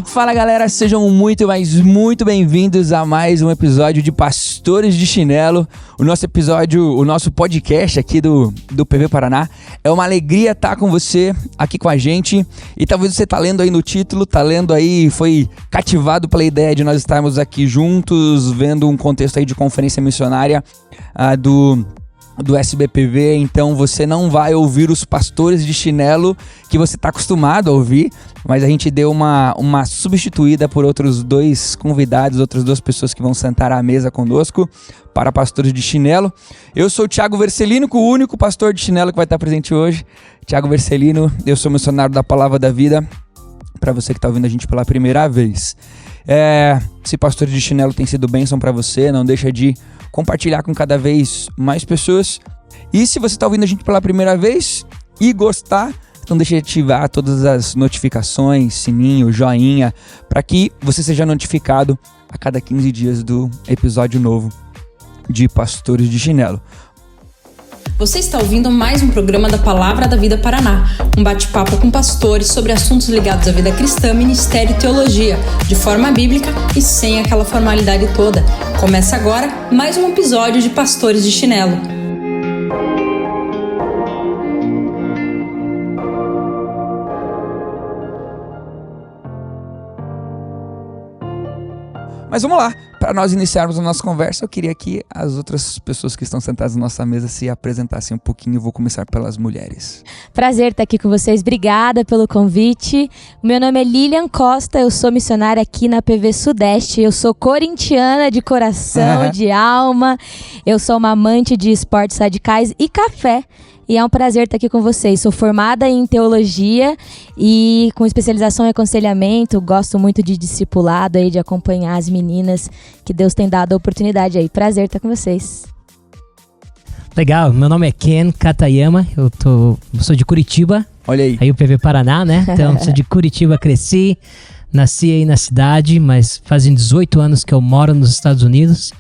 Fala galera, sejam muito bem-vindos a mais um episódio de Pastores de Chinelo. O nosso podcast aqui do PV Paraná. É uma alegria estar com você aqui com a gente. E talvez você tá lendo aí no título, foi cativado pela ideia de nós estarmos aqui juntos, vendo um contexto aí de conferência missionária do SBPV. Então você não vai ouvir os pastores de chinelo que você está acostumado a ouvir, mas a gente deu uma substituída por outros dois convidados, outras duas pessoas que vão sentar à mesa conosco para pastores de chinelo. Eu sou o Thiago Vercelino, o único pastor de chinelo que vai estar presente hoje. Thiago Vercelino, eu sou missionário da Palavra da Vida, para você que está ouvindo a gente pela primeira vez. Se pastores de chinelo tem sido bênção para você, não deixa de compartilhar com cada vez mais pessoas. E se você está ouvindo a gente pela primeira vez e gostar, não deixe de ativar todas as notificações, sininho, joinha, para que você seja notificado a cada 15 dias do episódio novo de Pastores de Chinelo. Você está ouvindo mais um programa da Palavra da Vida Paraná, um bate-papo com pastores sobre assuntos ligados à vida cristã, ministério e teologia, de forma bíblica e sem aquela formalidade toda. Começa agora mais um episódio de Pastores de Chinelo. Mas vamos lá, para nós iniciarmos a nossa conversa, eu queria que as outras pessoas que estão sentadas na nossa mesa se apresentassem um pouquinho. Eu vou começar pelas mulheres. Prazer estar aqui com vocês, obrigada pelo convite. Meu nome é Lilian Costa, eu sou missionária aqui na PV Sudeste. Eu sou corintiana de coração, de alma. Eu sou uma amante de esportes radicais e café. E é um prazer estar aqui com vocês. Sou formada em teologia e com especialização em aconselhamento. Gosto muito de discipulado, aí, de acompanhar as meninas que Deus tem dado a oportunidade aí. Prazer estar com vocês. Legal, meu nome é Ken Katayama, eu sou de Curitiba. Olha aí. Aí o PV Paraná, né? Então, sou de Curitiba, cresci, nasci aí na cidade, mas fazem 18 anos que eu moro nos Estados Unidos.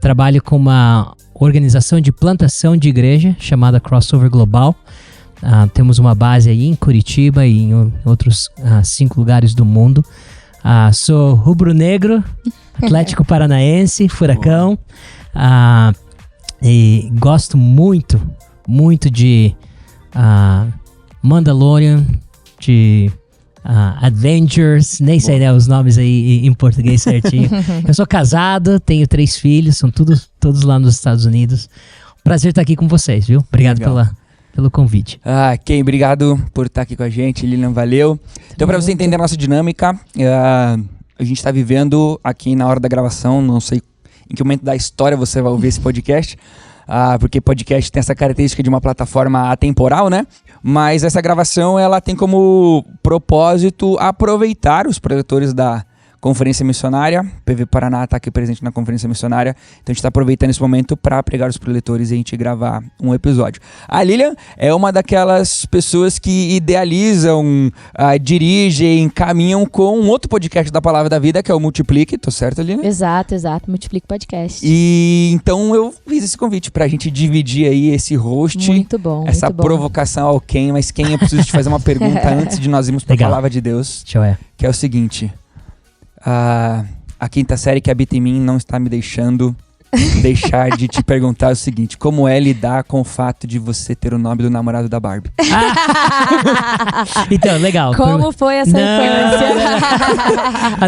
Trabalho com uma organização de plantação de igreja chamada Crossover Global. Temos uma base aí em Curitiba e em outros 5 lugares do mundo. Sou rubro-negro, Atlético Paranaense, Furacão. E gosto muito de Mandalorian, de Adventures, nem sei, né, os nomes aí em português certinho. Eu sou casado, tenho 3 filhos, são todos lá nos Estados Unidos. Prazer estar aqui com vocês, viu? Obrigado pelo convite. Ken, obrigado por estar aqui com a gente. Lilian, valeu. Então, para você entender a nossa dinâmica, a gente está vivendo aqui na hora da gravação, não sei em que momento da história você vai ouvir esse podcast, porque podcast tem essa característica de uma plataforma atemporal, né? Mas essa gravação, ela tem como propósito aproveitar os preletores da Conferência Missionária. PV Paraná está aqui presente na Conferência Missionária, então a gente está aproveitando esse momento para pregar os preletores e a gente gravar um episódio. A Lilian é uma daquelas pessoas que idealizam, dirigem, caminham com um outro podcast da Palavra da Vida, que é o Multiplique. Tô certo, Lilian? Exato, Multiplique Podcast. E então eu fiz esse convite pra gente dividir aí esse host. Muito bom. Essa provocação ao Ken, mas Ken, eu preciso te fazer uma pergunta antes de nós irmos pra Palavra de Deus. Que é o seguinte: a quinta série que habita em mim não está me deixando deixar de te perguntar o seguinte: como é lidar com o fato de você ter o nome do namorado da Barbie? Então, legal. Como foi essa infância?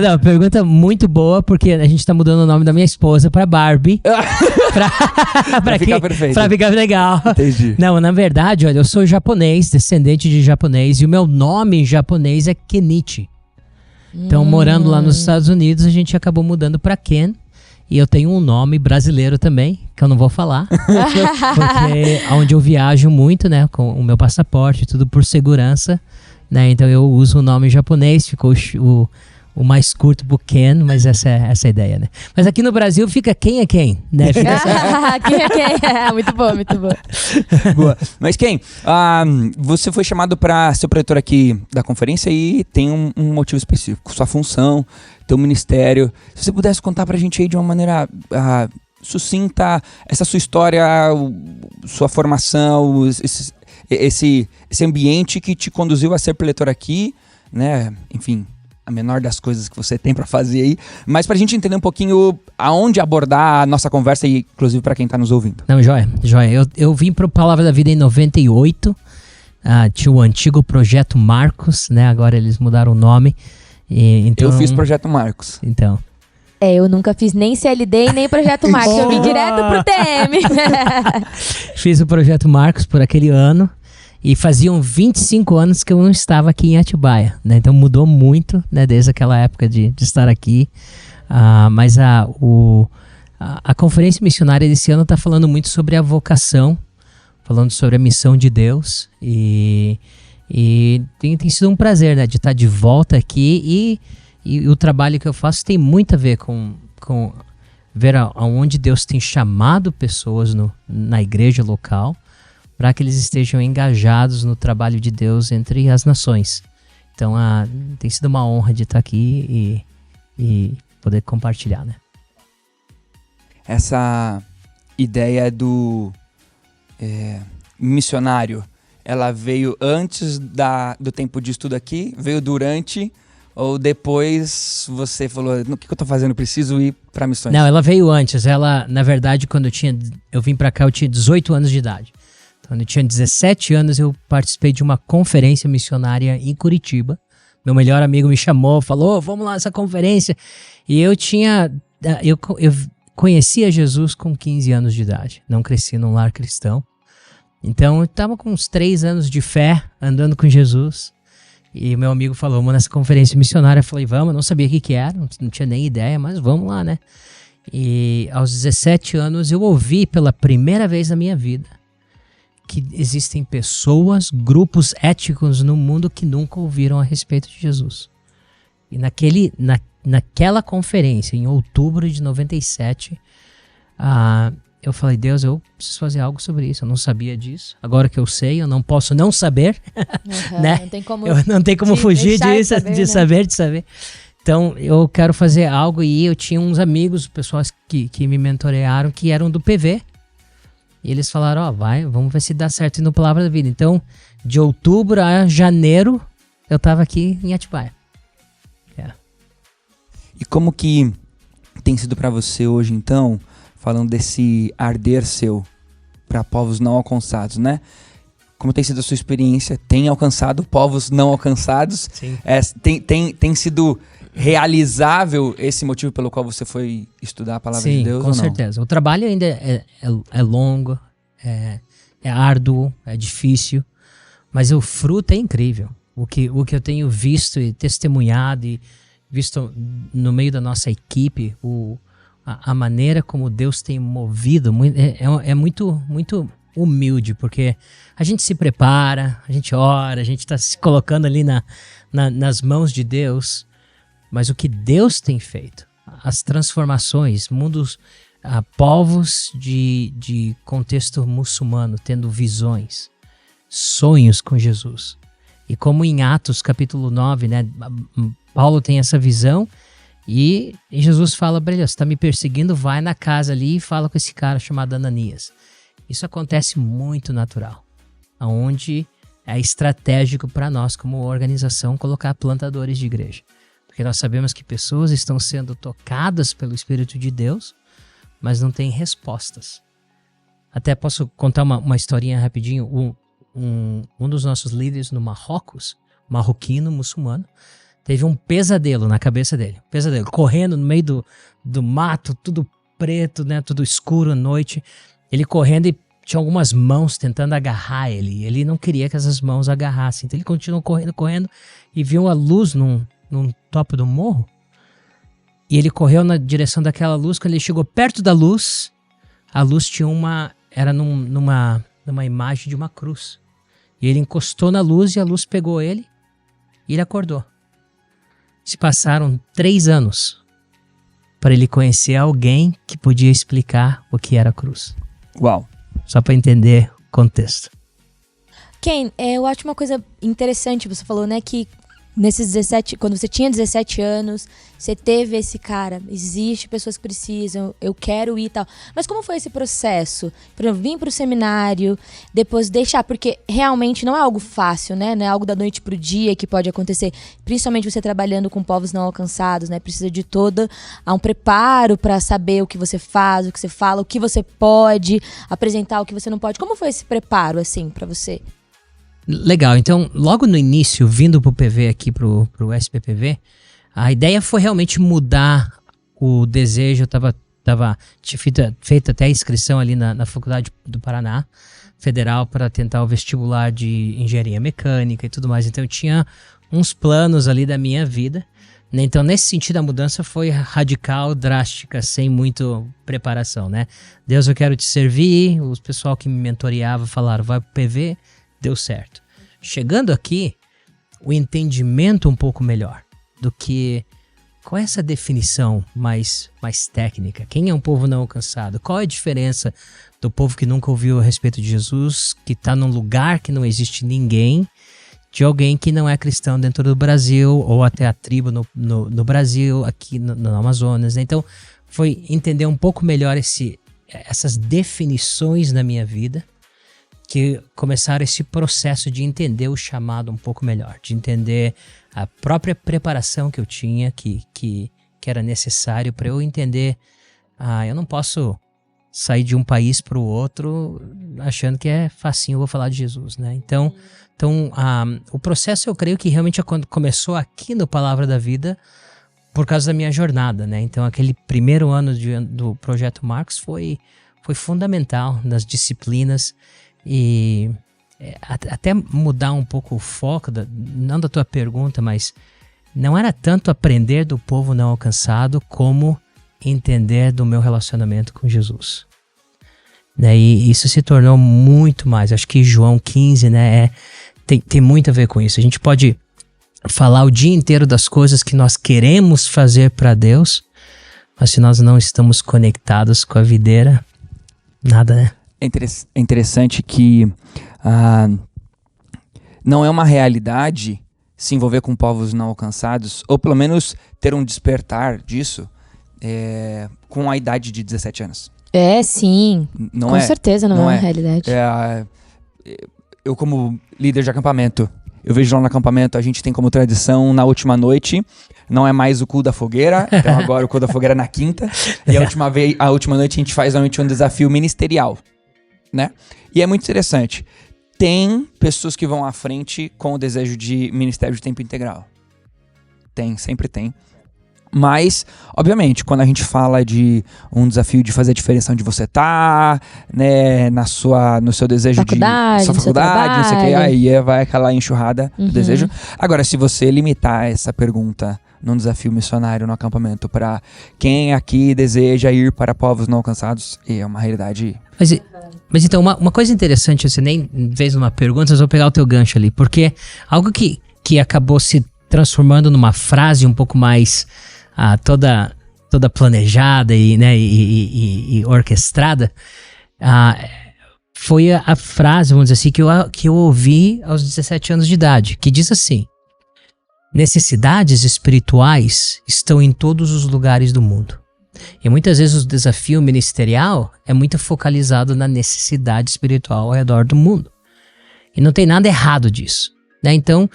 Não, pergunta muito boa, porque a gente tá mudando o nome da minha esposa pra Barbie. pra ficar perfeito. Pra ficar legal. Entendi. Não, na verdade, olha, eu sou japonês, descendente de japonês, e o meu nome em japonês é Kenichi. Então, morando lá nos Estados Unidos, a gente acabou mudando pra Ken. E eu tenho um nome brasileiro também, que eu não vou falar. Porque onde eu viajo muito, né, com o meu passaporte, tudo por segurança, né, então eu uso o nome japonês, ficou o mais curto pro Ken, mas essa é a ideia, né. Mas aqui no Brasil fica quem é quem, né. Quem é quem? Muito bom, muito bom. Boa. Mas Ken, você foi chamado para ser o preletor aqui da conferência e tem um motivo específico, sua função. teu ministério. Se você pudesse contar pra gente aí de uma maneira sucinta, essa sua história, sua formação, esse ambiente que te conduziu a ser preletor aqui, né? Enfim, a menor das coisas que você tem pra fazer aí, mas pra gente entender um pouquinho aonde abordar a nossa conversa e inclusive pra quem tá nos ouvindo. Não, joia. Eu vim pro Palavra da Vida em 98, tinha o antigo Projeto Marcos, né? Agora eles mudaram o nome. Então, eu fiz Projeto Marcos. Então... Eu nunca fiz nem CLD e nem Projeto Marcos, eu vim direto pro TM. Fiz o Projeto Marcos por aquele ano. E faziam 25 anos que eu não estava aqui em Atibaia, né? Então mudou muito, né? Desde aquela época de estar aqui. Mas a conferência missionária desse ano está falando muito sobre a vocação, falando sobre a missão de Deus. E tem sido um prazer, né? De estar de volta aqui. E o trabalho que eu faço tem muito a ver com ver aonde Deus tem chamado pessoas na igreja local, para que eles estejam engajados no trabalho de Deus entre as nações. Então, tem sido uma honra de estar aqui e poder compartilhar, né? Essa ideia do missionário, ela veio antes do tempo de estudo aqui? Veio durante? Ou depois você falou, o que eu tô fazendo? Preciso ir para missões? Não, ela veio antes. Ela, na verdade, quando eu vim para cá, eu tinha 18 anos de idade. Quando eu tinha 17 anos, eu participei de uma conferência missionária em Curitiba. Meu melhor amigo me chamou, falou, vamos lá nessa conferência. E eu conhecia Jesus com 15 anos de idade. Não cresci num lar cristão. Então, eu estava com uns 3 anos de fé, andando com Jesus. E meu amigo falou, vamos nessa conferência missionária. Eu falei, vamos, eu não sabia o que era, não tinha nem ideia, mas vamos lá, né? E aos 17 anos, eu ouvi pela primeira vez na minha vida que existem pessoas, grupos étnicos no mundo que nunca ouviram a respeito de Jesus. E naquela conferência, em outubro de 97, eu falei, Deus, eu preciso fazer algo sobre isso. Eu não sabia disso. Agora que eu sei, eu não posso não saber. Né? Não tem como fugir disso, de saber. Então, eu quero fazer algo. E eu tinha uns amigos, pessoas que me mentorearam, que eram do PV. E eles falaram, vamos ver se dá certo no Palavra da Vida. Então, de outubro a janeiro, eu estava aqui em Atibaia. E como que tem sido para você hoje, então, falando desse arder seu para povos não alcançados, né? Como tem sido a sua experiência? Tem alcançado povos não alcançados? Sim. Tem sido realizável esse motivo pelo qual você foi estudar a Palavra de Deus ou não? Sim, com certeza. O trabalho ainda é longo, é árduo, é difícil, mas o fruto é incrível. O que eu tenho visto e testemunhado e visto no meio da nossa equipe, a maneira como Deus tem movido é muito, muito humilde, porque a gente se prepara, a gente ora, a gente está se colocando ali nas mãos de Deus, mas o que Deus tem feito, as transformações, mundos, povos de contexto muçulmano tendo visões, sonhos com Jesus. E como em Atos capítulo 9, né, Paulo tem essa visão e Jesus fala para ele, você está me perseguindo, vai na casa ali e fala com esse cara chamado Ananias. Isso acontece muito natural, onde é estratégico para nós como organização colocar plantadores de igreja. Porque nós sabemos que pessoas estão sendo tocadas pelo Espírito de Deus, mas não têm respostas. Até posso contar uma historinha rapidinho. Um dos nossos líderes no Marrocos, marroquino, muçulmano, teve um pesadelo na cabeça dele. Pesadelo, correndo no meio do mato, tudo preto, né, tudo escuro à noite. Ele correndo e tinha algumas mãos tentando agarrar ele. Ele não queria que essas mãos agarrassem. Então ele continuou correndo e viu a luz num topo do morro. E ele correu na direção daquela luz. Quando ele chegou perto da luz, a luz tinha era numa imagem de uma cruz. E ele encostou na luz e a luz pegou ele e ele acordou. Se passaram 3 anos para ele conhecer alguém que podia explicar o que era a cruz. Uau! Só para entender o contexto. Ken, eu acho uma coisa interessante, você falou, né, que quando você tinha 17 anos, você teve esse cara, existe pessoas que precisam, eu quero ir e tal. Mas como foi esse processo? Por exemplo, vir pro seminário, depois deixar, porque realmente não é algo fácil, né? Não é algo da noite pro dia que pode acontecer, principalmente você trabalhando com povos não alcançados, né? Precisa de um preparo para saber o que você faz, o que você fala, o que você pode apresentar, o que você não pode. Como foi esse preparo, assim, para você? Legal, então logo no início, vindo pro PV aqui, pro SPPV, a ideia foi realmente mudar o desejo. Tinha feito até a inscrição ali na Faculdade do Paraná Federal para tentar o vestibular de engenharia mecânica e tudo mais, então eu tinha uns planos ali da minha vida, né? Então nesse sentido a mudança foi radical, drástica, sem muito preparação, né? Deus, eu quero te servir, o pessoal que me mentoreava falaram, vai pro PV, deu certo. Chegando aqui, o entendimento um pouco melhor do que qual é essa definição mais técnica. Quem é um povo não alcançado? Qual é a diferença do povo que nunca ouviu a respeito de Jesus, que está num lugar que não existe ninguém, de alguém que não é cristão dentro do Brasil, ou até a tribo no Brasil, aqui no Amazonas, né? Então, foi entender um pouco melhor essas definições na minha vida, que começaram esse processo de entender o chamado um pouco melhor, de entender a própria preparação que eu tinha, que era necessário para eu entender, eu não posso sair de um país para o outro achando que é facinho, eu vou falar de Jesus, né? Então o processo eu creio que realmente começou aqui no Palavra da Vida por causa da minha jornada, né? Então aquele primeiro ano do Projeto Marcos foi fundamental nas disciplinas. E até mudar um pouco o foco, não da tua pergunta, mas não era tanto aprender do povo não alcançado como entender do meu relacionamento com Jesus. Né? E isso se tornou muito mais. Acho que João 15, né, tem muito a ver com isso. A gente pode falar o dia inteiro das coisas que nós queremos fazer para Deus, mas se nós não estamos conectados com a videira, nada, né? É interessante que não é uma realidade se envolver com povos não alcançados, ou pelo menos ter um despertar disso com a idade de 17 anos. Sim. Com certeza não é uma realidade. Eu, como líder de acampamento, eu vejo lá no acampamento, a gente tem como tradição, na última noite, não é mais o cu da fogueira, então agora o cu da fogueira é na quinta, e a última noite a gente faz normalmente um desafio ministerial. Né? E é muito interessante. Tem pessoas que vão à frente com o desejo de ministério de tempo integral. Sempre tem. Mas, obviamente, quando a gente fala de um desafio de fazer a diferença onde você tá, né, no seu desejo de sua faculdade, não sei o que, aí vai aquela enxurrada do desejo. Agora, se você limitar essa pergunta num desafio missionário no acampamento para quem aqui deseja ir para povos não alcançados, é uma realidade. Mas então, uma coisa interessante, você nem fez uma pergunta, mas eu vou pegar o teu gancho ali, porque algo que acabou se transformando numa frase um pouco mais toda planejada e orquestrada, foi a frase, vamos dizer assim, que eu ouvi aos 17 anos de idade, que diz assim: necessidades espirituais estão em todos os lugares do mundo. E muitas vezes o desafio ministerial é muito focalizado na necessidade espiritual ao redor do mundo. E não tem nada errado disso, né? Então,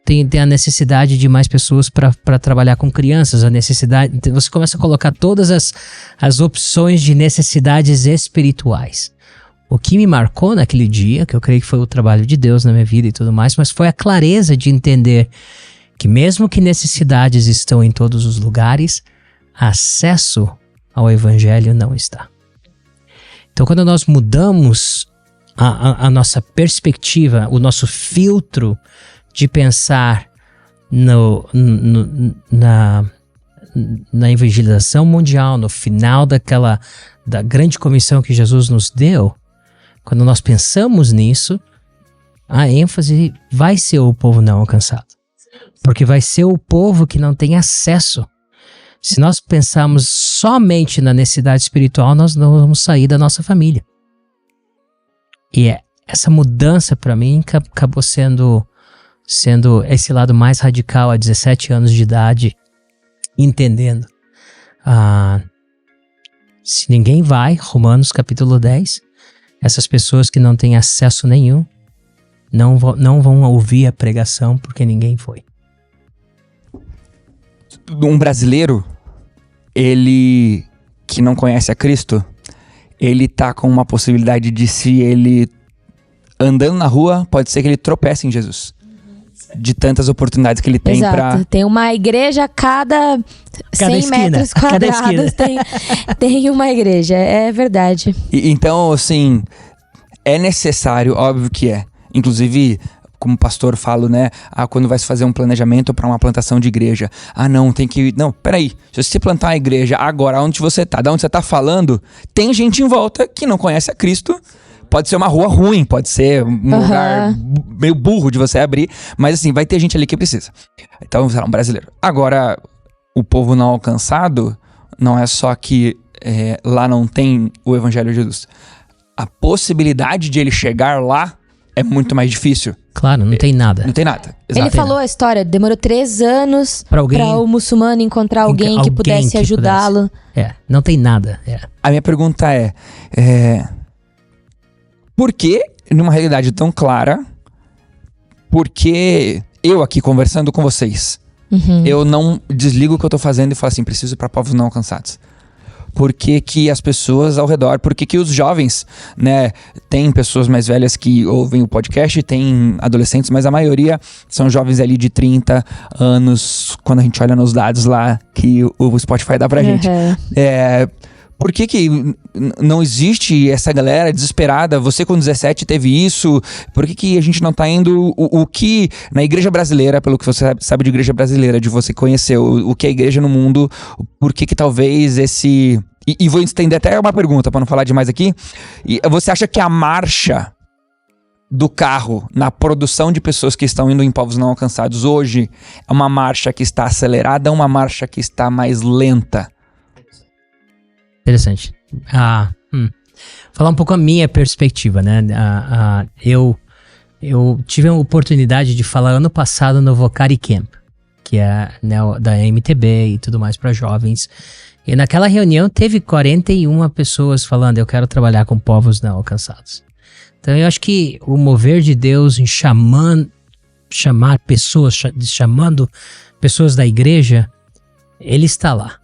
tem a necessidade de mais pessoas para trabalhar com crianças, a necessidade. Você começa a colocar todas as opções de necessidades espirituais. O que me marcou naquele dia, que eu creio que foi o trabalho de Deus na minha vida e tudo mais, mas foi a clareza de entender que mesmo que necessidades estão em todos os lugares, acesso ao evangelho não está. Então, quando nós mudamos a nossa perspectiva, o nosso filtro de pensar na evangelização mundial, no final da grande comissão que Jesus nos deu, quando nós pensamos nisso, a ênfase vai ser o povo não alcançado. Porque vai ser o povo que não tem acesso. Se nós pensarmos somente na necessidade espiritual, nós não vamos sair da nossa família. E essa mudança para mim acabou sendo sendo esse lado mais radical a 17 anos de idade, entendendo. Se ninguém vai, Romanos capítulo 10, essas pessoas que não têm acesso nenhum, não vão ouvir a pregação porque ninguém foi. Um brasileiro, ele que não conhece a Cristo, ele tá com uma possibilidade de, se ele andando na rua, pode ser que ele tropece em Jesus. De tantas oportunidades que ele tem. Exato. Tem uma igreja a cada 100 esquina, metros a cada quadrados. Tem uma igreja, é verdade. Então, assim, é necessário, óbvio que é. Inclusive, como pastor falo, né? Quando vai se fazer um planejamento para uma plantação de igreja. Não, tem que... Não, peraí. Se você plantar uma igreja agora, onde você tá, da onde você tá falando, tem gente em volta que não conhece a Cristo. Pode ser uma rua ruim, pode ser um lugar meio burro de você abrir, mas assim, vai ter gente ali que precisa. Então, será um brasileiro. Agora, o povo não alcançado, não é só que lá não tem o Evangelho de Jesus. A possibilidade de ele chegar lá é muito mais difícil. Claro, não tem nada. Não tem nada. Ele Exato. falou a história, demorou 3 anos para o muçulmano encontrar alguém que pudesse ajudá-lo. Não tem nada. A minha pergunta é... Por que, numa realidade tão clara, porque eu aqui conversando com vocês, eu não desligo o que eu tô fazendo e falo assim, preciso ir para povos não alcançados? Por que as pessoas ao redor, por que os jovens, né, tem pessoas mais velhas que ouvem o podcast, tem adolescentes, mas a maioria são jovens ali de 30 anos, quando a gente olha nos dados lá que o Spotify dá pra gente. Por que não existe essa galera desesperada? Você com 17 teve isso? Por que a gente não tá indo... O que na igreja brasileira, pelo que você sabe de igreja brasileira, de você conhecer o que é igreja no mundo, por que talvez esse... E vou estender até uma pergunta, para não falar demais aqui. Você acha que a marcha do carro na produção de pessoas que estão indo em povos não alcançados hoje é uma marcha que está acelerada ou uma marcha que está mais lenta? Interessante. Falar um pouco a minha perspectiva, né? Eu tive a oportunidade de falar ano passado no Vocari Camp, que é, né, da MTB e tudo mais para jovens. E naquela reunião teve 41 pessoas falando, eu quero trabalhar com povos não alcançados. Então eu acho que o mover de Deus em chamando pessoas da igreja, ele está lá.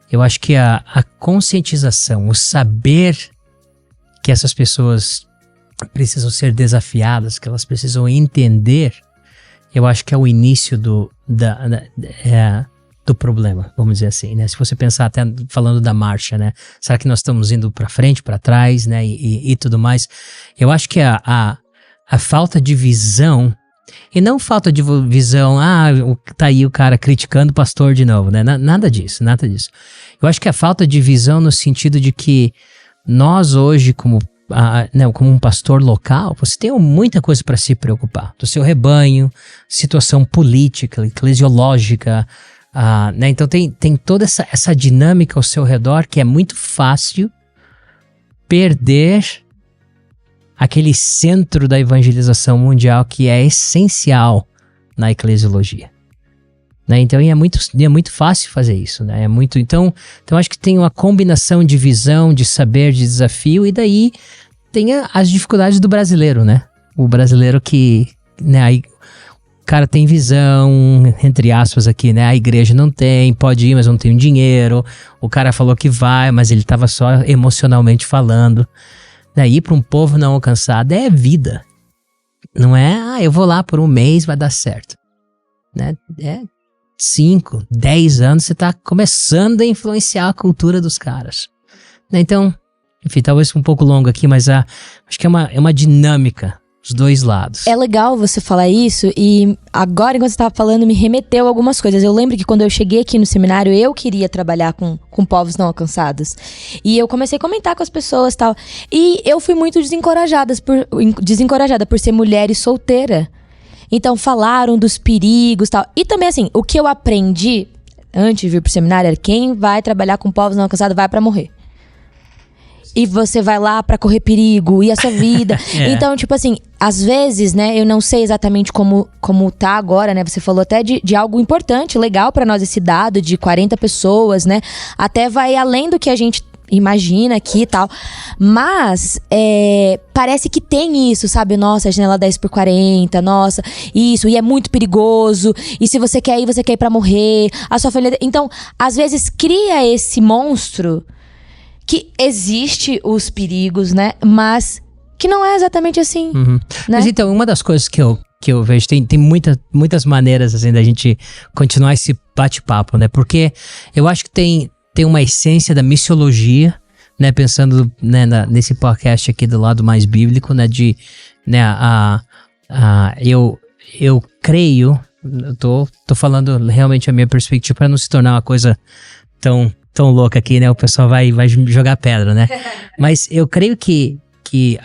Eu acho que a conscientização, o saber que essas pessoas precisam ser desafiadas, que elas precisam entender, eu acho que é o início do problema, vamos dizer assim, né? Se você pensar até falando da marcha, né? Será que nós estamos indo para frente, para trás, né? E tudo mais. Eu acho que a falta de visão, e não falta de visão, tá aí o cara criticando o pastor de novo, né? Nada disso. Eu acho que a falta de visão no sentido de que nós hoje, como um pastor local, você tem muita coisa para se preocupar. Do seu rebanho, situação política, eclesiológica, né? Então tem toda essa dinâmica ao seu redor que é muito fácil perder aquele centro da evangelização mundial que é essencial na eclesiologia. Né? Então é muito fácil fazer isso. Né? Então acho que tem uma combinação de visão, de saber, de desafio, e daí tem as dificuldades do brasileiro, né? O brasileiro que, né, aí, o cara tem visão, entre aspas aqui, né? A igreja não tem, pode ir, mas não tem dinheiro. O cara falou que vai, mas ele estava só emocionalmente falando. Ir para um povo não alcançado é vida. Não é, eu vou lá por um mês, vai dar certo. Né? 5, 10 anos você está começando a influenciar a cultura dos caras. Né? Então, enfim, talvez um pouco longo aqui, mas acho que é uma dinâmica, os dois lados. É legal você falar isso, e agora, enquanto você estava falando, me remeteu a algumas coisas. Eu lembro que quando eu cheguei aqui no seminário, eu queria trabalhar com povos não alcançados. E eu comecei a comentar com as pessoas e tal. E eu fui muito desencorajada por ser mulher e solteira. Então, falaram dos perigos e tal. E também, assim, o que eu aprendi antes de vir pro seminário era: quem vai trabalhar com povos não alcançados vai pra morrer. E você vai lá pra correr perigo, e a sua vida. Então, tipo assim, às vezes, né, eu não sei exatamente como tá agora, né? Você falou até de algo importante, legal pra nós esse dado de 40 pessoas, né? Até vai além do que a gente imagina aqui e tal. Mas parece que tem isso, sabe? Nossa, a janela 10x40, nossa, isso, e é muito perigoso. E se você quer ir pra morrer, a sua família... Então, às vezes cria esse monstro que existe os perigos, né? Mas que não é exatamente assim. Uhum. Né? Mas então, uma das coisas que eu vejo, tem muitas maneiras assim da gente continuar esse bate-papo, né? Porque eu acho que tem uma essência da missiologia, né? Pensando, né, nesse podcast aqui do lado mais bíblico, né? Eu creio, eu tô falando realmente a minha perspectiva para não se tornar uma coisa tão louca aqui, né? O pessoal vai jogar pedra, né? Mas eu creio que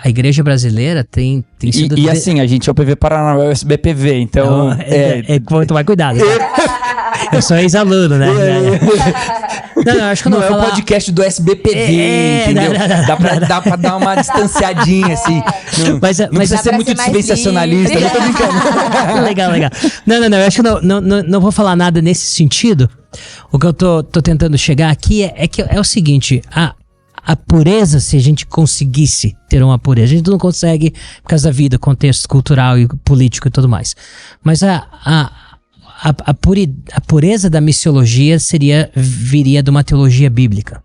a igreja brasileira tem sido... E assim, a gente é o PV Paraná, é o SBPV, então... Vou tomar cuidado. Eu sou ex-aluno, né? Não, acho que não é o podcast do SBPV, entendeu? Dá pra dar uma distanciadinha, assim. Não precisa ser muito sensacionalista, não tô brincando. Legal. Não, eu acho que não vou falar nada nesse sentido. O que eu tô tentando chegar aqui é o seguinte, a pureza, se a gente conseguisse ter uma pureza, a gente não consegue por causa da vida, contexto cultural e político e tudo mais. Mas a pureza da missiologia viria de uma teologia bíblica.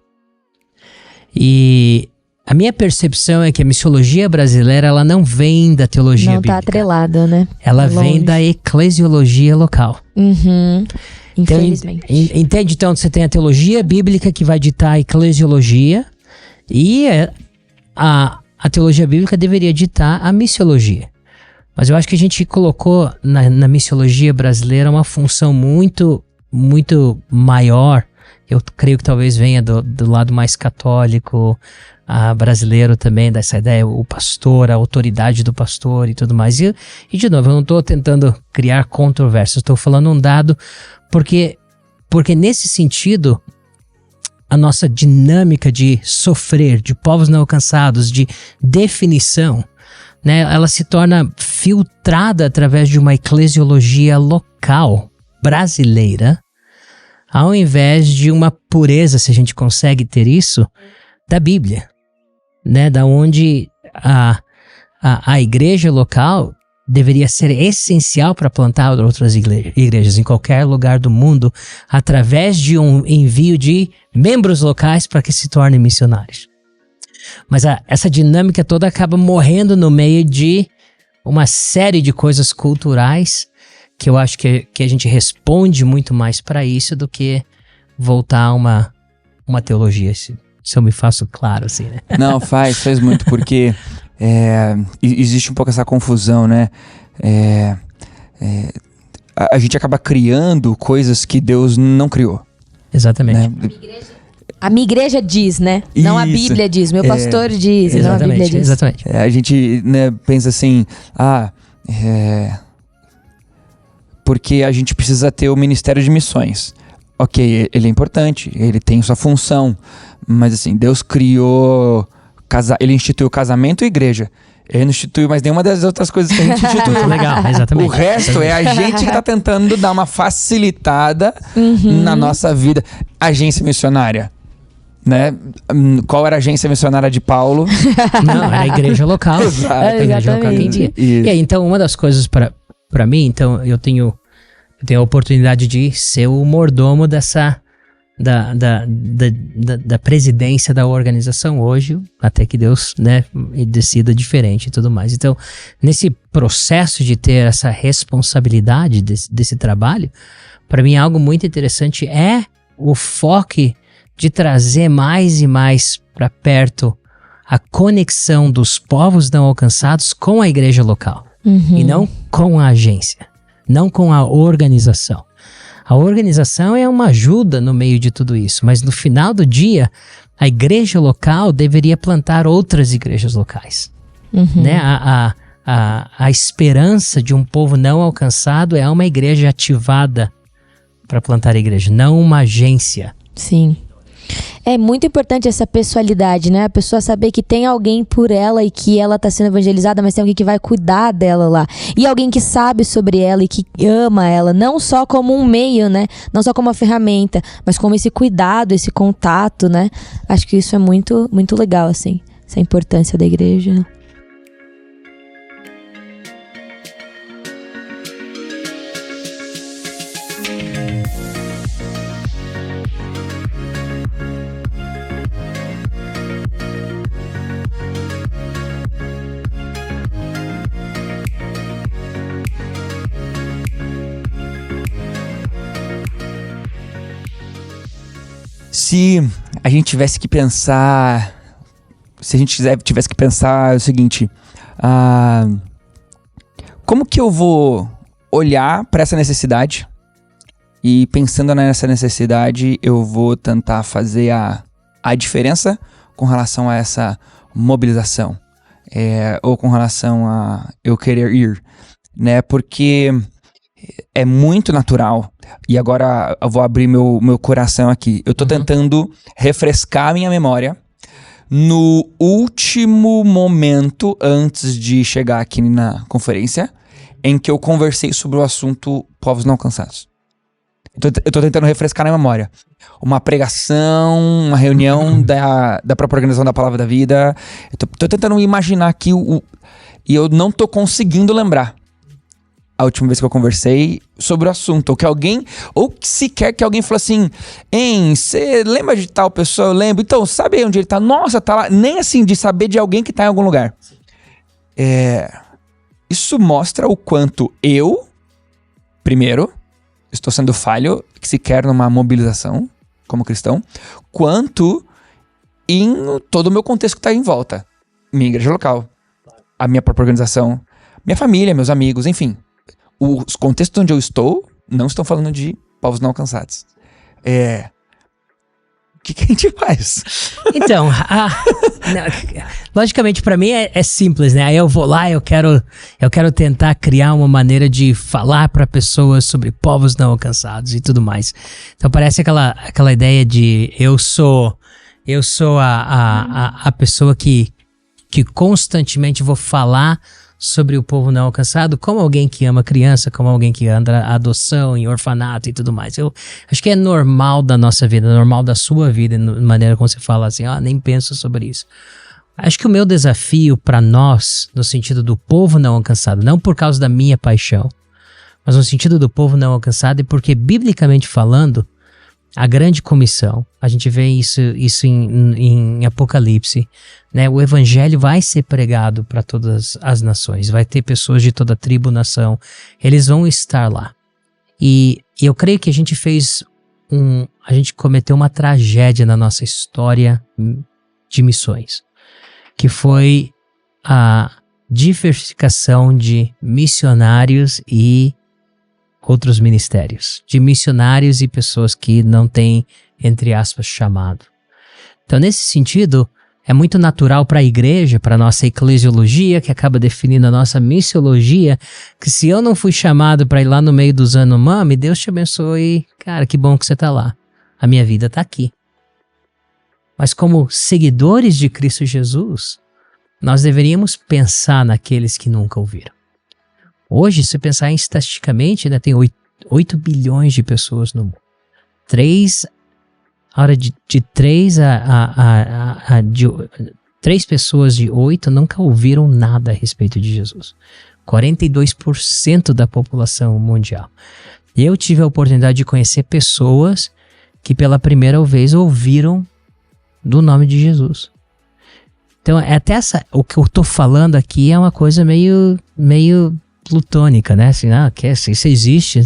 E a minha percepção é que a missiologia brasileira, ela não vem da teologia bíblica. Não tá atrelada, né? Ela vem da eclesiologia local. Uhum. Infelizmente. Entende? Então, você tem a teologia bíblica que vai ditar a eclesiologia e a teologia bíblica deveria ditar a missiologia. Mas eu acho que a gente colocou na missiologia brasileira uma função muito, muito maior. Eu creio que talvez venha do lado mais católico brasileiro também, dessa ideia, o pastor, a autoridade do pastor e tudo mais. E de novo, eu não estou tentando criar controvérsias, estou falando um dado porque nesse sentido, a nossa dinâmica de sofrer, de povos não alcançados, de definição, né, ela se torna filtrada através de uma eclesiologia local, brasileira, ao invés de uma pureza, se a gente consegue ter isso, da Bíblia, né, da onde a igreja local deveria ser essencial para plantar outras igrejas em qualquer lugar do mundo, através de um envio de membros locais para que se tornem missionários. Mas essa dinâmica toda acaba morrendo no meio de uma série de coisas culturais que eu acho que a gente responde muito mais para isso do que voltar a uma teologia. Se eu me faço claro assim, né? Não, faz muito, porque existe um pouco essa confusão, né? A gente acaba criando coisas que Deus não criou. Exatamente. Né? A minha igreja diz, né? Não a Bíblia diz. Meu pastor diz, não a Bíblia diz. Exatamente. A gente, né, pensa assim, porque a gente precisa ter o Ministério de Missões. Ok, ele é importante, ele tem sua função, mas assim, Deus criou, ele instituiu casamento e igreja. Ele não instituiu mais nenhuma das outras coisas que a gente instituiu. Legal, exatamente. O resto é a gente que tá tentando dar uma facilitada na nossa vida. Agência missionária. Né? Qual era a agência missionária de Paulo? Não, era a igreja local. Exato. A igreja local quem dia. E aí, então, uma das coisas para mim, então, eu tenho a oportunidade de ser o mordomo da presidência da organização hoje, até que Deus, né, decida diferente e tudo mais. Então, nesse processo de ter essa responsabilidade desse trabalho, para mim algo muito interessante é o foco de trazer mais e mais para perto a conexão dos povos não alcançados com a igreja local. E não com a agência, não com a organização. A organização é uma ajuda no meio de tudo isso, mas no final do dia, a igreja local deveria plantar outras igrejas locais. Né? A esperança de um povo não alcançado é uma igreja ativada para plantar a igreja, não uma agência. Sim. É muito importante essa pessoalidade, né? A pessoa saber que tem alguém por ela e que ela tá sendo evangelizada, mas tem alguém que vai cuidar dela lá. E alguém que sabe sobre ela e que ama ela, não só como um meio, né? Não só como uma ferramenta, mas como esse cuidado, esse contato, né? Acho que isso é muito, muito legal, assim. Essa importância da igreja. Se a gente tivesse que pensar... Se a gente tivesse que pensar o seguinte... como que eu vou olhar para essa necessidade? E pensando nessa necessidade, eu vou tentar fazer a diferença com relação a essa mobilização. Ou com relação a eu querer ir. Né? Porque é muito natural. E agora eu vou abrir meu coração aqui. Eu tô tentando refrescar a minha memória no último momento antes de chegar aqui na conferência, em que eu conversei sobre o assunto povos não alcançados. Eu tô tentando refrescar na memória. Uma pregação, uma reunião da própria organização da Palavra da Vida. Eu tô tentando imaginar aqui e eu não tô conseguindo lembrar a última vez que eu conversei sobre o assunto. Ou que alguém, ou sequer que alguém falou assim: hein, você lembra de tal pessoa? Eu lembro. Então, sabe onde ele tá? Nossa, tá lá. Nem assim, de saber de alguém que tá em algum lugar. Isso mostra o quanto eu, primeiro, estou sendo falho, que sequer numa mobilização, como cristão, quanto em todo o meu contexto que tá em volta. Minha igreja local, a minha própria organização, minha família, meus amigos, enfim. Os contextos onde eu estou não estão falando de povos não alcançados. O que a gente faz? Então, logicamente para mim é simples, né? Aí eu vou lá, eu quero tentar criar uma maneira de falar para pessoas sobre povos não alcançados e tudo mais. Então parece aquela ideia de eu sou a pessoa que constantemente vou falar sobre o povo não alcançado, como alguém que ama criança, como alguém que anda a adoção, em orfanato e tudo mais. Eu acho que é normal da nossa vida, normal da sua vida, de maneira como você fala assim, nem penso sobre isso. Acho que o meu desafio para nós, no sentido do povo não alcançado, não por causa da minha paixão, mas no sentido do povo não alcançado, é porque, biblicamente falando, a grande comissão, a gente vê isso em Apocalipse, né? O evangelho vai ser pregado para todas as nações, vai ter pessoas de toda tribo, nação, eles vão estar lá. E eu creio que a gente cometeu uma tragédia na nossa história de missões, que foi a diversificação de missionários e outros ministérios, de missionários e pessoas que não têm, entre aspas, chamado. Então, nesse sentido, é muito natural para a igreja, para a nossa eclesiologia, que acaba definindo a nossa missiologia, que se eu não fui chamado para ir lá no meio dos Yanomami, Deus te abençoe, cara, que bom que você está lá. A minha vida está aqui. Mas como seguidores de Cristo Jesus, nós deveríamos pensar naqueles que nunca ouviram. Hoje, se pensar estatisticamente, né, tem 8 bilhões de pessoas no mundo. 3 pessoas de 8 nunca ouviram nada a respeito de Jesus. 42% da população mundial. Eu tive a oportunidade de conhecer pessoas que pela primeira vez ouviram do nome de Jesus. Então, o que eu tô falando aqui é uma coisa meio plutônica, né? Assim, isso existe.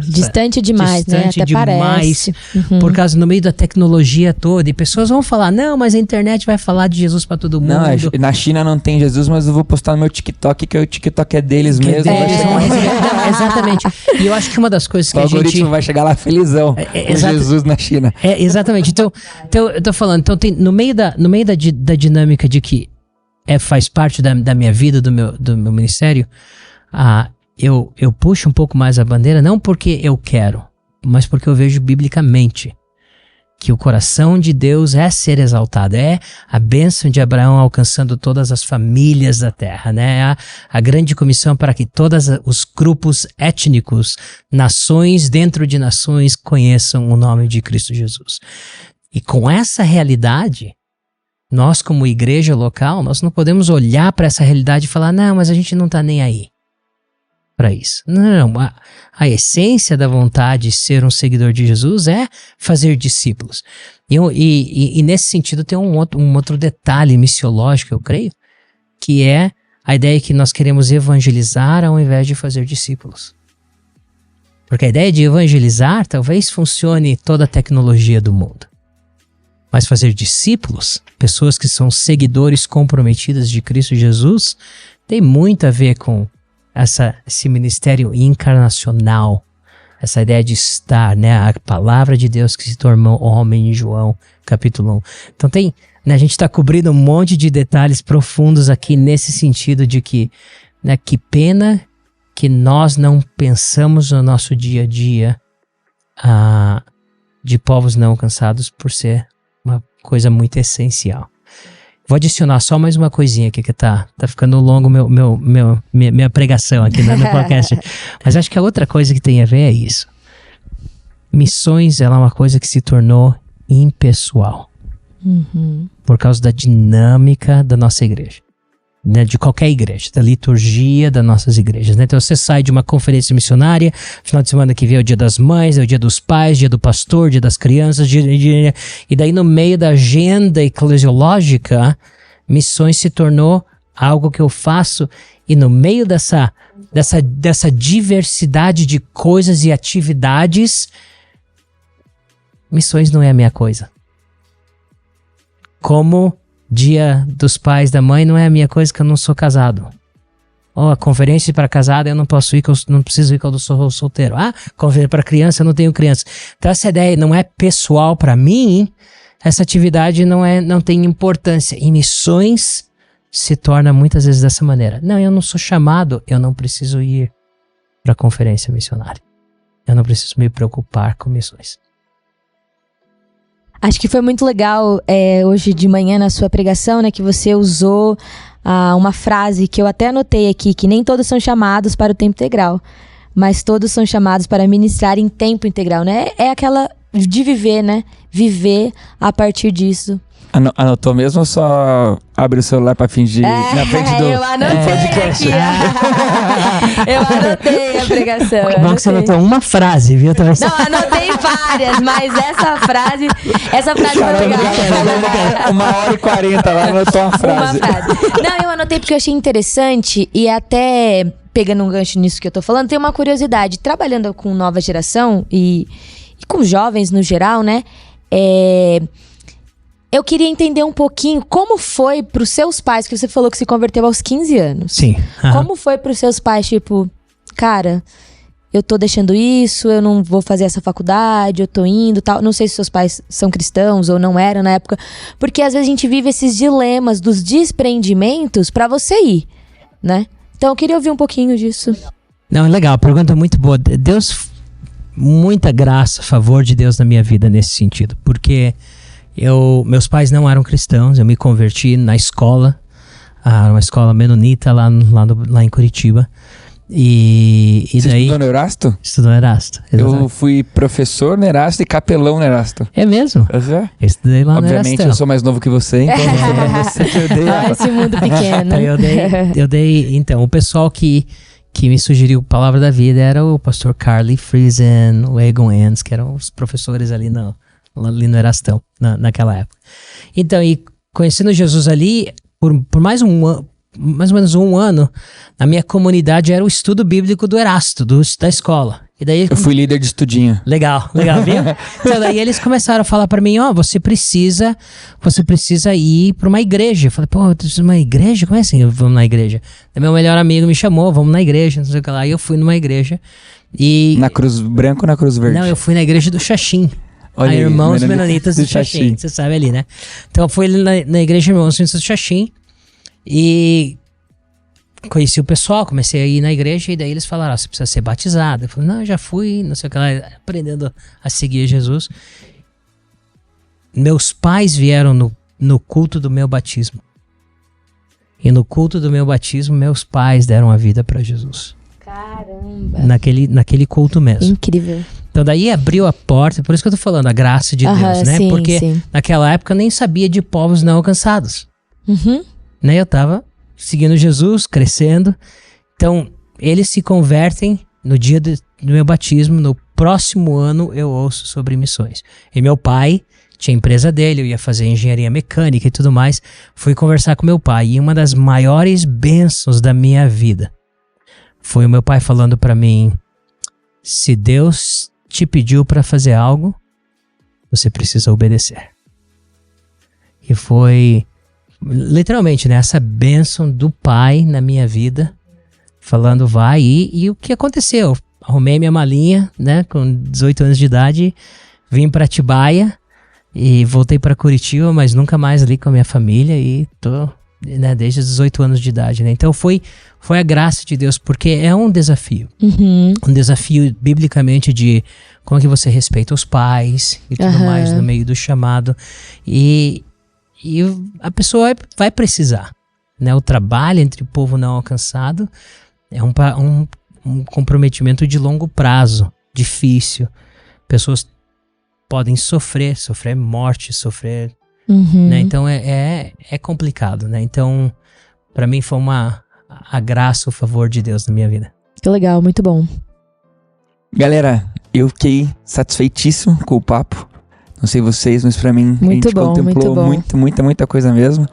Distante demais, distante, né? Até demais, parece. Por causa no meio da tecnologia toda. E pessoas vão falar, não, mas a internet vai falar de Jesus pra todo mundo. Não, na China não tem Jesus, mas eu vou postar no meu TikTok, que o TikTok é deles mesmo. Exatamente. E eu acho que uma das coisas que o algoritmo vai chegar lá felizão com Jesus na China. Exatamente. Então, eu tô falando, então tem, no meio da dinâmica de que faz parte da minha vida, do meu ministério, eu puxo um pouco mais a bandeira, não porque eu quero, mas porque eu vejo biblicamente que o coração de Deus é ser exaltado, é a bênção de Abraão alcançando todas as famílias da terra, né? A grande comissão para que todos os grupos étnicos, nações dentro de nações, conheçam o nome de Cristo Jesus. E com essa realidade, nós como igreja local, nós não podemos olhar para essa realidade e falar, não, mas a gente não está nem aí para isso. Não, a essência da vontade de ser um seguidor de Jesus é fazer discípulos. E nesse sentido tem um outro detalhe missiológico, eu creio, que é a ideia que nós queremos evangelizar ao invés de fazer discípulos. Porque a ideia de evangelizar talvez funcione toda a tecnologia do mundo. Mas fazer discípulos, pessoas que são seguidores comprometidas de Cristo Jesus, tem muito a ver com esse ministério encarnacional, essa ideia de estar, né, a palavra de Deus que se tornou homem em João, capítulo 1. Então a gente está cobrindo um monte de detalhes profundos aqui nesse sentido de que, né, que pena que nós não pensamos no nosso dia a dia de povos não alcançados por ser uma coisa muito essencial. Vou adicionar só mais uma coisinha aqui que tá ficando longo minha pregação aqui no podcast. Mas acho que a outra coisa que tem a ver é isso. Missões, ela é uma coisa que se tornou impessoal. Por causa da dinâmica da nossa igreja. Né, de qualquer igreja, da liturgia das nossas igrejas. Né? Então você sai de uma conferência missionária, final de semana que vem é o dia das mães, é o dia dos pais, dia do pastor, dia das crianças, e daí no meio da agenda eclesiológica, missões se tornou algo que eu faço, e no meio dessa diversidade de coisas e atividades, missões não é a minha coisa. Como dia dos pais, da mãe, não é a minha coisa, que eu não sou casado. A conferência para casado eu não posso ir, que eu não preciso ir, que eu sou solteiro. Conferência para criança, eu não tenho criança. Então essa ideia não é pessoal para mim, essa atividade não tem importância. E missões se torna muitas vezes dessa maneira. Não, eu não sou chamado, eu não preciso ir para a conferência missionária. Eu não preciso me preocupar com missões. Acho que foi muito legal hoje de manhã na sua pregação, né, que você usou uma frase que eu até anotei aqui, que nem todos são chamados para o tempo integral, mas todos são chamados para ministrar em tempo integral, né? É aquela de viver, né? Viver a partir disso. Anotou mesmo ou só abre o celular pra fingir na frente do podcast? Eu anotei a pregação. Bom que você anotou uma frase, viu? Não, anotei várias, mas essa frase foi legal. 1h40 lá, anotou uma frase. Não, eu anotei porque eu achei interessante e até pegando um gancho nisso que eu tô falando, tem uma curiosidade. Trabalhando com nova geração e com jovens no geral, né? Eu queria entender um pouquinho como foi pros seus pais, que você falou que se converteu aos 15 anos. Sim. Como foi pros seus pais, tipo, cara, eu tô deixando isso, eu não vou fazer essa faculdade, eu tô indo, tal. Não sei se seus pais são cristãos ou não eram na época, porque às vezes a gente vive esses dilemas dos desprendimentos pra você ir, né? Então eu queria ouvir um pouquinho disso. Não, é legal, a pergunta é muito boa. Deus, muita graça, favor de Deus na minha vida nesse sentido, porque meus pais não eram cristãos, eu me converti na escola, uma escola menonita lá em Curitiba. Você daí, estudou no Erasto? Estudou no Erasto. Exatamente. Eu fui professor no Erasto e capelão no Erasto. É mesmo? Uhum. Eu estudei lá no Erasto. Obviamente eu sou mais novo que você, então esse mundo pequeno. Então, o pessoal que me sugeriu a Palavra da Vida era o pastor Carly Friesen, o Egon Enns, que eram os professores ali no Erastão, naquela época. Então, e conhecendo Jesus ali, por mais ou menos um ano, na minha comunidade era o estudo bíblico do Erasto, da escola. E daí, eu fui líder de estudinho. Legal, viu? Então daí eles começaram a falar pra mim, você precisa ir pra uma igreja. Eu falei, uma igreja? Como é assim? Vamos na igreja. Daí meu melhor amigo me chamou, vamos na igreja, não sei o que lá. E eu fui numa igreja e... Na Cruz Branca ou na Cruz Verde? Não, eu fui na igreja do Xaxim. Olha aí, Irmãos Menonitas do Xaxim, você sabe ali, né? Então eu fui na igreja Irmãos Menonitas do Xaxim e conheci o pessoal, comecei a ir na igreja e daí eles falaram, você precisa ser batizado. Eu falei, não, eu já fui, não sei o que lá, aprendendo a seguir Jesus. meus pais vieram no culto do meu batismo. E no culto do meu batismo, meus pais deram a vida para Jesus. Caramba. Naquele culto mesmo. Incrível. Então daí abriu a porta, por isso que eu tô falando, a graça de Deus, né? Sim, Porque sim. naquela época eu nem sabia de povos não alcançados. Uhum. Né? Eu tava seguindo Jesus, crescendo. Então, eles se convertem no dia do meu batismo. No próximo ano eu ouço sobre missões. E meu pai tinha a empresa dele, eu ia fazer engenharia mecânica e tudo mais. Fui conversar com meu pai. E uma das maiores bênçãos da minha vida foi o meu pai falando pra mim: se Deus te pediu pra fazer algo, você precisa obedecer. E foi literalmente, né, essa bênção do pai na minha vida, falando vai. E o que aconteceu? Arrumei minha malinha, né, com 18 anos de idade, vim pra Atibaia e voltei pra Curitiba, mas nunca mais ali com a minha família, e tô, né, desde os 18 anos de idade, né? Então foi a graça de Deus, porque é um desafio. Uhum. Um desafio biblicamente de como é que você respeita os pais e tudo mais no meio do chamado. E a pessoa vai precisar, né? O trabalho entre o povo não alcançado é um comprometimento de longo prazo, difícil. Pessoas podem sofrer morte, sofrer, né? Então é complicado, né? Então, para mim foi a graça, o favor de Deus na minha vida. Que legal, muito bom. Galera, eu fiquei satisfeitíssimo com o papo. Não sei vocês, mas pra mim Muito a gente bom, contemplou muito bom. muita coisa mesmo.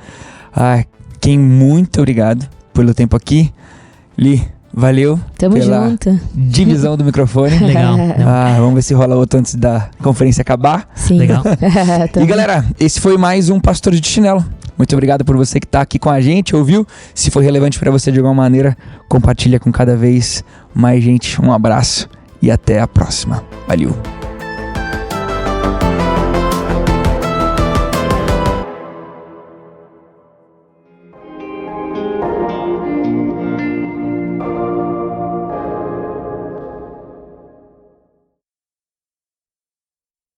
Kim, muito obrigado pelo tempo aqui. Li, valeu Tamo pela junto. divisão do microfone. Legal. Vamos ver se rola outro antes da conferência acabar. Sim. Legal. E galera, esse foi mais um Pastores de Chinelo. Muito obrigado por você que tá aqui com a gente, ouviu? Se foi relevante pra você de alguma maneira, compartilha com cada vez mais gente. Um abraço e até a próxima. Valeu!